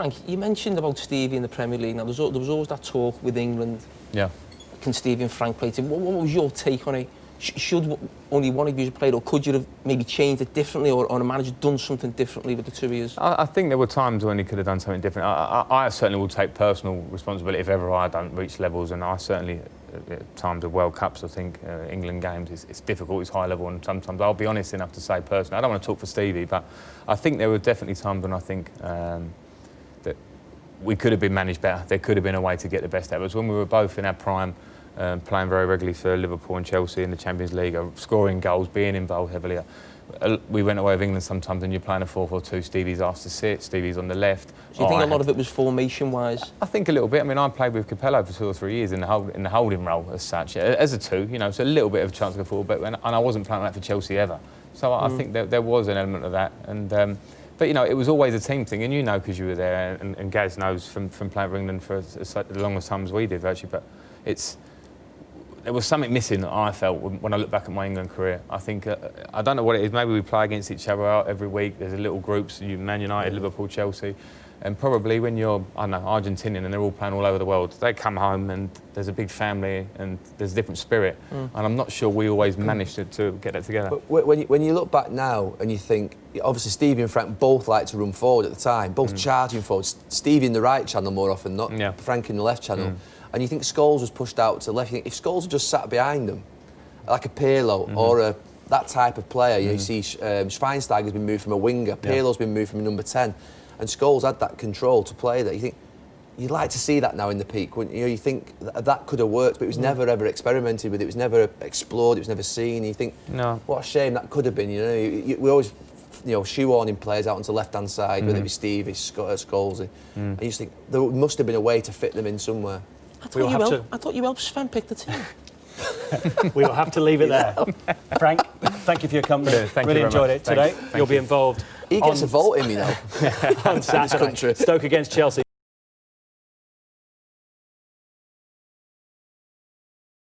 Frank, you mentioned about Stevie in the Premier League. Now, there was always that talk with England. Yeah. Can Stevie and Frank play together? What was your take on it? Should only one of you have played, or could you have maybe changed it differently, or a manager done something differently with the two of you? I think there were times when he could have done something different. I certainly will take personal responsibility if ever I don't reach levels, and I certainly, at times of World Cups, I think England games, it's difficult, it's high level, and sometimes I'll be honest enough to say personally, I don't want to talk for Stevie, but I think there were definitely times when I think that we could have been managed better. There could have been a way to get the best out of us. When we were both in our prime, playing very regularly for Liverpool and Chelsea in the Champions League, scoring goals, being involved heavily. We went away with England sometimes and you're playing a 4-4-2, Stevie's asked to sit, Stevie's on the left. Do you think a lot of it was formation-wise? I think a little bit. I mean, I played with Capello for 2 or 3 years in the holding role as such, as a two, you know, so a little bit of a chance to go forward, and I wasn't playing that for Chelsea ever. So I think there was an element of that. And but, you know, it was always a team thing, and you know because you were there, and Gaz knows from playing for England for as long as time as we did, virtually, but there was something missing that I felt when I look back at my England career. I think, I don't know what it is, maybe we play against each other out every week, there's a little groups, Man United, Liverpool, Chelsea, and probably when you're, I don't know, Argentinian and they're all playing all over the world, they come home and there's a big family and there's a different spirit, and I'm not sure we always managed to get that together. But when you look back now and you think, obviously Stevie and Frank both like to run forward at the time, both charging forward, Stevie in the right channel more often, not Frank in the left channel. And you think Scholes was pushed out to left. You think if Scholes had just sat behind them, like a Pirlo or that type of player, you see Schweinsteiger's been moved from a winger, Pirlo's been moved from a number 10, and Scholes had that control to play that. You think you'd like to see that now in the peak. When you think that could have worked, but it was never ever experimented with. It was never explored. It was never seen. And you think, what a shame that could have been. You know, we always, you know, shoehorning players out onto the left-hand side, whether it be Stevie, Scholes, and you just think there must have been a way to fit them in somewhere. I thought you helped Sven pick the team. We will have to leave it there. Frank, thank you for your company. Really enjoyed it today. You'll be involved. He gets a vote in, you know. On Saturday. Stoke against Chelsea.